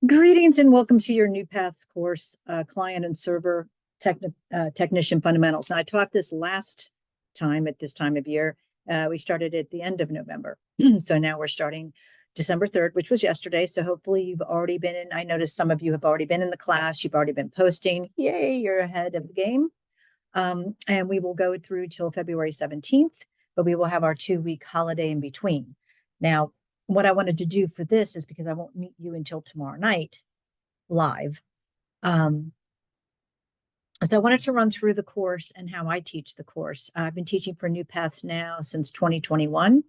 Greetings and welcome to your NuPaths course, Client and Server Technician Fundamentals. Now, I taught this last time at this time of year. We started at the end of November. So now we're starting December 3rd, which was yesterday. So hopefully you've already been in. I noticed some of you have already been in the class. You've already been posting. Yay, you're ahead of the game. And we will go through till February 17th, but we will have our 2-week holiday in between. Now, what I wanted to do for this is because I won't meet you until tomorrow night live. So I wanted to run through the course and how I teach the course. I've been teaching for NuPaths now since 2021.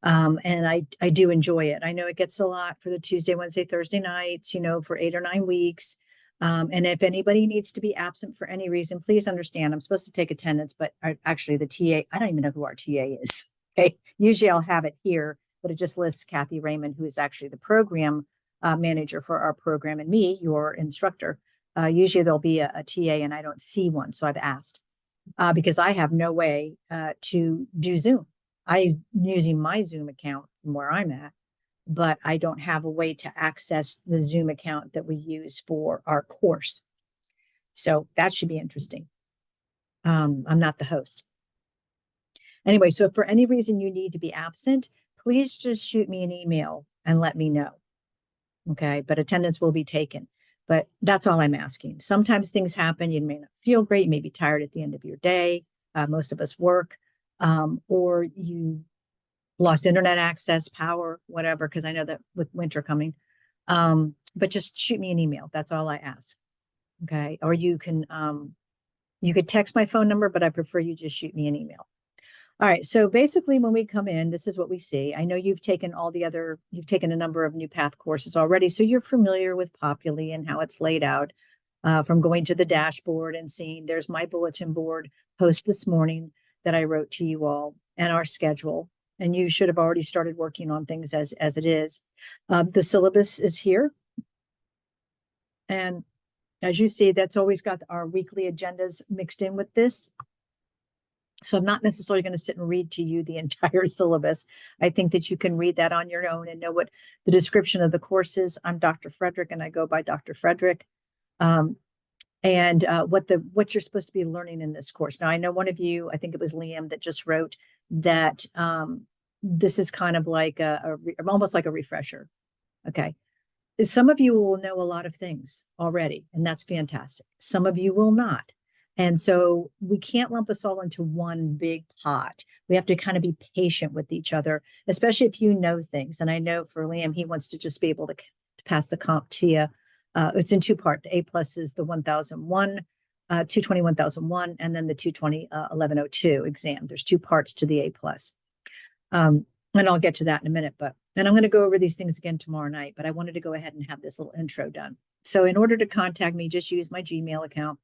And I do enjoy it. I know it gets a lot for the Tuesday, Wednesday, Thursday nights, for 8 or 9 weeks. And if anybody needs to be absent for any reason, please understand I'm supposed to take attendance, but actually the TA, I don't even know who our TA is. Okay. Usually I'll have it here, but it just lists Kathy Raymond, who is actually the program manager for our program, and me, your instructor. Usually there'll be a TA and I don't see one. So I've asked because I have no way to do Zoom. I'm using my Zoom account from where I'm at, but I don't have a way to access the Zoom account that we use for our course. So that should be interesting. I'm not the host. Anyway, so if for any reason you need to be absent, please just shoot me an email and let me know. Okay, but attendance will be taken. But that's all I'm asking. Sometimes things happen. You may not feel great. You may be tired at the end of your day. Most of us work, or you lost internet access, power, whatever, because I know that with winter coming. But just shoot me an email. That's all I ask. Okay. Or you could text my phone number, but I prefer you just shoot me an email. All right. So basically when we come in, this is what we see. I know you've taken you've taken a number of NuPath courses already. So you're familiar with Populi and how it's laid out, from going to the dashboard and seeing there's my bulletin board post this morning that I wrote to you all, and our schedule. And you should have already started working on things as it is. The syllabus is here. And as you see, that's always got our weekly agendas mixed in with this. So I'm not necessarily going to sit and read to you the entire syllabus. I think that you can read that on your own and know what the description of the course is. I'm Dr. Frederick, and I go by Dr. Frederick. And what you're supposed to be learning in this course. Now, I know one of you, I think it was Liam, that just wrote that this is kind of like almost like a refresher. Okay. Some of you will know a lot of things already, and that's fantastic. Some of you will not. And so we can't lump us all into one big pot. We have to kind of be patient with each other, especially if you know things. And I know for Liam, he wants to just be able to pass the CompTIA. It's in 2 parts. The A+ is the 1001, 220 1001, and then the 220 1102 exam. There's 2 parts to the A+. And I'll get to that in a minute, and I'm going to go over these things again tomorrow night, but I wanted to go ahead and have this little intro done. So in order to contact me, just use my Gmail account.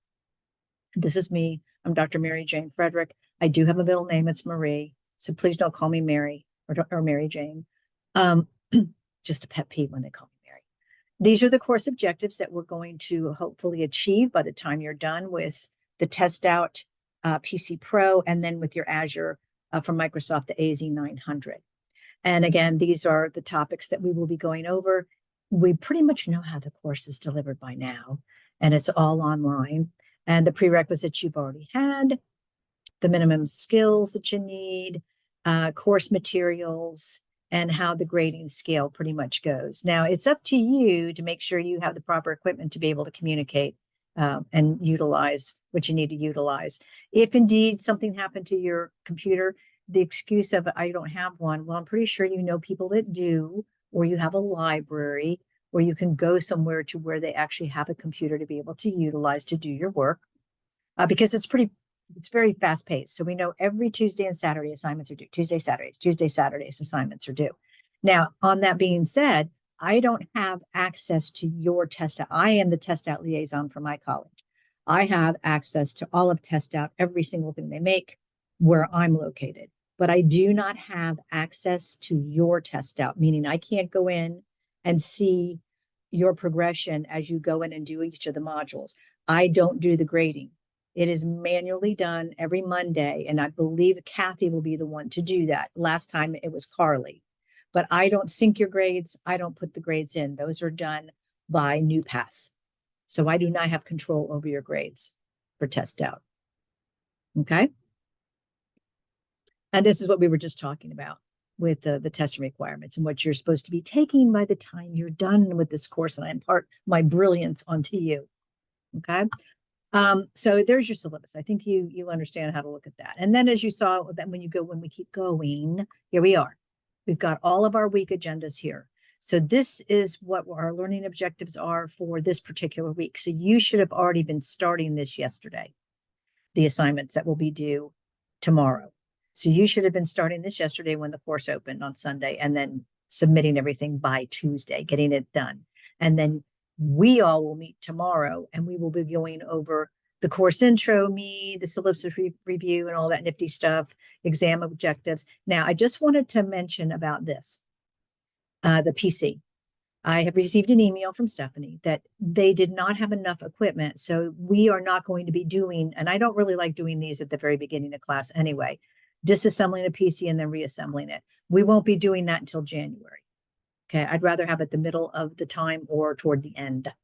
This is me. I'm Dr. Mary Jane Frederick. I do have a middle name. It's Marie. So please don't call me Mary or Mary Jane. Just a pet peeve when they call me Mary. These are the course objectives that we're going to hopefully achieve by the time you're done with the test out PC Pro, and then with your Azure from Microsoft, the AZ900. And again, these are the topics that we will be going over. We pretty much know how the course is delivered by now, and it's all online. And the prerequisites you've already had, the minimum skills that you need, course materials, and how the grading scale pretty much goes. Now, it's up to you to make sure you have the proper equipment to be able to communicate and utilize what you need to utilize. If indeed something happened to your computer, the excuse of I don't have one, well, I'm pretty sure you know people that do, or you have a library, or you can go somewhere to where they actually have a computer to be able to utilize to do your work, because it's very fast paced. So we know every Tuesday and Saturday assignments are due. Tuesday, Saturdays assignments are due. Now, on that being said, I don't have access to your test out. I am the test out liaison for my college. I have access to all of test out, every single thing they make where I'm located, but I do not have access to your test out, meaning I can't go in and see your progression as you go in and do each of the modules. I don't do the grading. It is manually done every Monday, and I believe Kathy will be the one to do that. Last time it was Carly, but I don't sync your grades. I don't put the grades in. Those are done by NuPaths. So I do not have control over your grades for test out. Okay. And this is what we were just talking about with the testing requirements and what you're supposed to be taking by the time you're done with this course. And I impart my brilliance onto you. Okay. So there's your syllabus. I think you understand how to look at that. And then as you saw that when we keep going, here we are. We've got all of our week agendas here. So this is what our learning objectives are for this particular week. So you should have already been starting this yesterday, the assignments that will be due tomorrow. So you should have been starting this yesterday when the course opened on Sunday, and then submitting everything by Tuesday, getting it done. And then we all will meet tomorrow, and we will be going over the course intro, the syllabus review, and all that nifty stuff, exam objectives. Now, I just wanted to mention about this, the PC. I have received an email from Stephanie that they did not have enough equipment. So we are not going to be doing, and I don't really like doing these at the very beginning of class anyway, disassembling a PC and then reassembling it. We won't be doing that until January. Okay. I'd rather have it the middle of the time or toward the end.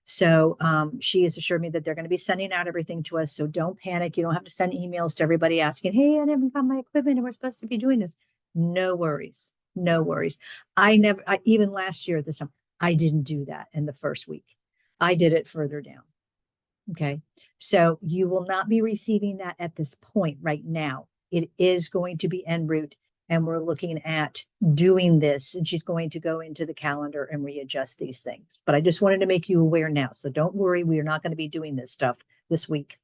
So she has assured me that they're going to be sending out everything to us. So don't panic. You don't have to send emails to everybody asking, hey, I haven't got my equipment and we're supposed to be doing this. No worries. No worries. Even last year at this time, I didn't do that in the first week. I did it further down. Okay. So you will not be receiving that at this point right now. It is going to be en route, and we're looking at doing this, and she's going to go into the calendar and readjust these things. But I just wanted to make you aware now. So don't worry. We are not going to be doing this stuff this week.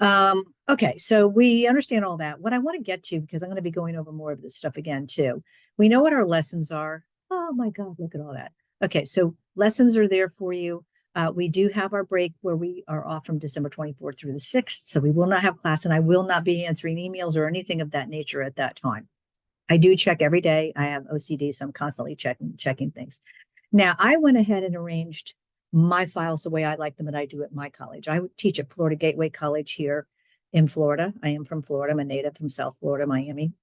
Okay, so we understand all that. What I want to get to, because I'm going to be going over more of this stuff again too. We know what our lessons are. Oh my God, look at all that. Okay, so lessons are there for you. We do have our break where we are off from December 24th through the 6th. So we will not have class, and I will not be answering emails or anything of that nature at that time. I do check every day. I have OCD, so I'm constantly checking things. Now, I went ahead and arranged my files the way I like them that I do at my college. I teach at Florida Gateway College here in Florida. I am from Florida. I'm a native from South Florida, Miami.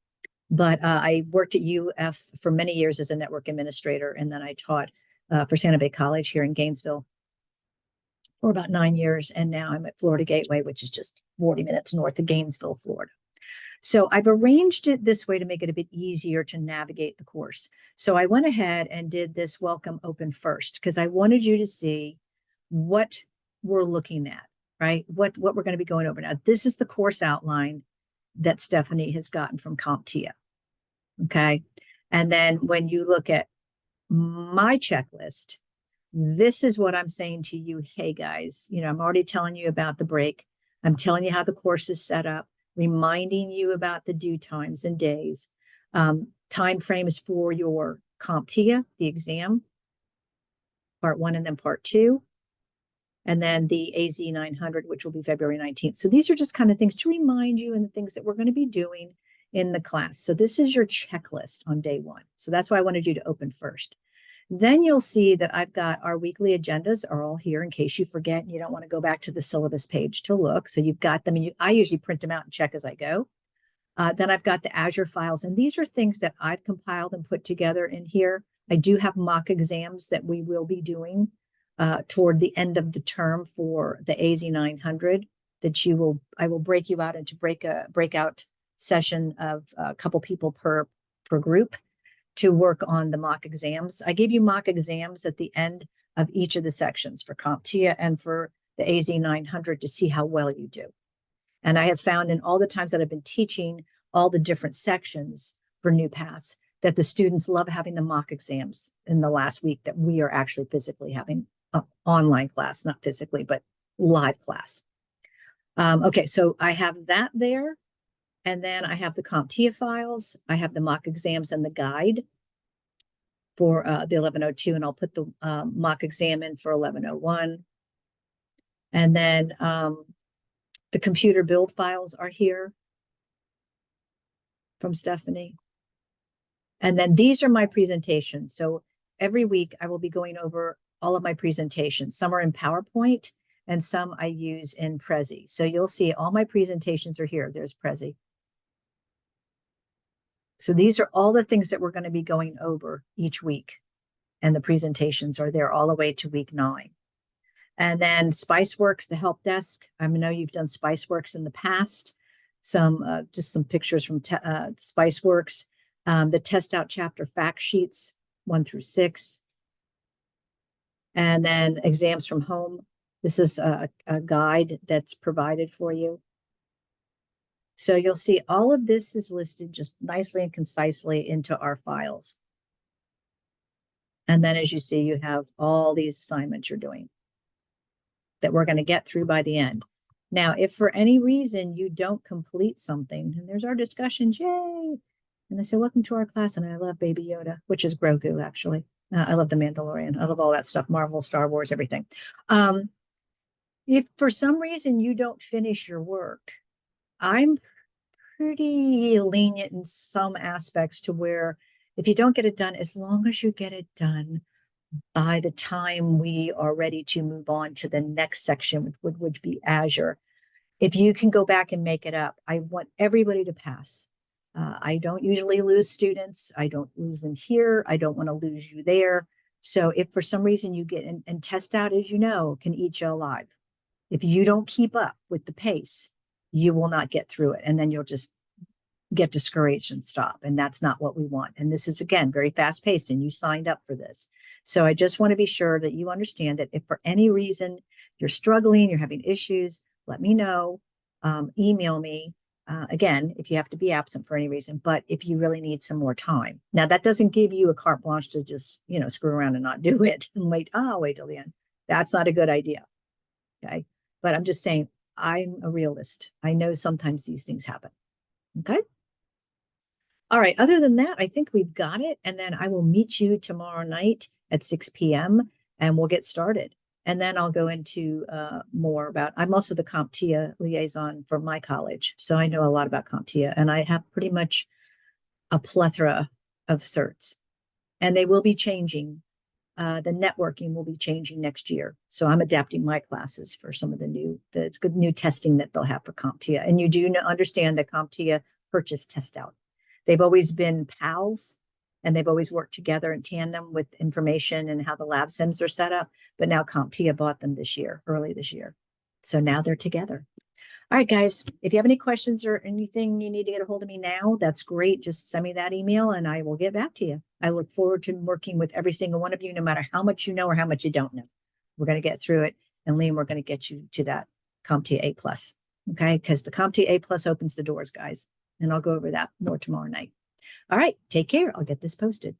But I worked at UF for many years as a network administrator, and then I taught for Santa Fe College here in Gainesville for about 9 years. And now I'm at Florida Gateway, which is just 40 minutes north of Gainesville, Florida. So I've arranged it this way to make it a bit easier to navigate the course. So I went ahead and did this welcome open first, because I wanted you to see what we're looking at, right? What we're going to be going over. Now, this is the course outline that Stephanie has gotten from CompTIA. Okay. And then when you look at my checklist, this is what I'm saying to you. Hey guys, I'm already telling you about the break. I'm telling you how the course is set up, reminding you about the due times and days, time frames for your CompTIA, the exam, part 1 and then part 2, and then the AZ 900, which will be February 19th. So these are just kind of things to remind you and the things that we're going to be doing in the class. So this is your checklist on day 1. So that's why I wanted you to open first. Then you'll see that I've got our weekly agendas are all here in case you forget and you don't want to go back to the syllabus page to look. So you've got them, and I usually print them out and check as I go. Then I've got the Azure files, and these are things that I've compiled and put together in here. I do have mock exams that we will be doing toward the end of the term for the AZ 900 that I will break you out into breakout session of a couple people per group to work on the mock exams. I gave you mock exams at the end of each of the sections for CompTIA and for the AZ 900 to see how well you do. And I have found in all the times that I've been teaching all the different sections for NuPaths that the students love having the mock exams in the last week that we are actually physically having online class, not physically, but live class. Okay, so I have that there. And then I have the CompTIA files. I have the mock exams and the guide for the 1102, and I'll put the mock exam in for 1101. And then the computer build files are here from Stephanie. And then these are my presentations. So every week I will be going over all of my presentations. Some are in PowerPoint and some I use in Prezi. So you'll see all my presentations are here. There's Prezi. So these are all the things that we're going to be going over each week. and the presentations are there all the way to week 9. And then SpiceWorks, the help desk. I know you've done SpiceWorks in the past. Just some pictures from SpiceWorks. The test out chapter fact sheets 1 through 6. And then exams from home. This is a guide that's provided for you. So you'll see all of this is listed just nicely and concisely into our files. And then as you see, you have all these assignments you're doing that we're going to get through by the end. Now, if for any reason you don't complete something, and there's our discussions, yay! And I say, welcome to our class, and I love Baby Yoda, which is Grogu, actually. I love The Mandalorian. I love all that stuff, Marvel, Star Wars, everything. If for some reason you don't finish your work, I'm pretty lenient in some aspects to where if you don't get it done, as long as you get it done by the time we are ready to move on to the next section, which would be Azure, if you can go back and make it up, I want everybody to pass. I don't usually lose students. I don't lose them here. I don't want to lose you there. So if for some reason you get, and test out, as you know, can eat you alive. If you don't keep up with the pace, you will not get through it. And then you'll just get discouraged and stop. And that's not what we want. And this is, again, very fast paced, and you signed up for this. So I just want to be sure that you understand that if for any reason you're struggling, you're having issues, let me know. Email me. Again, if you have to be absent for any reason, but if you really need some more time. Now, that doesn't give you a carte blanche to just, screw around and not do it and wait till the end. That's not a good idea. Okay. But I'm just saying, I'm a realist. I know sometimes these things happen. Okay. All right. Other than that, I think we've got it. And then I will meet you tomorrow night at 6 p.m. and we'll get started. And then I'll go into more about, I'm also the CompTIA liaison for my college. So I know a lot about CompTIA, and I have pretty much a plethora of certs, and they will be changing. The networking will be changing next year. So I'm adapting my classes for some of the new testing that they'll have for CompTIA. And you do understand that CompTIA purchased test out. They've always been pals, and they've always worked together in tandem with information and how the lab sims are set up. But now CompTIA bought them early this year. So now they're together. All right, guys, if you have any questions or anything you need to get a hold of me now, that's great. Just send me that email and I will get back to you. I look forward to working with every single one of you, no matter how much you know or how much you don't know. We're going to get through it. And Liam, we're going to get you to that CompTIA A+. Okay, because the CompTIA A+ opens the doors, guys. And I'll go over that more tomorrow night. All right, take care. I'll get this posted.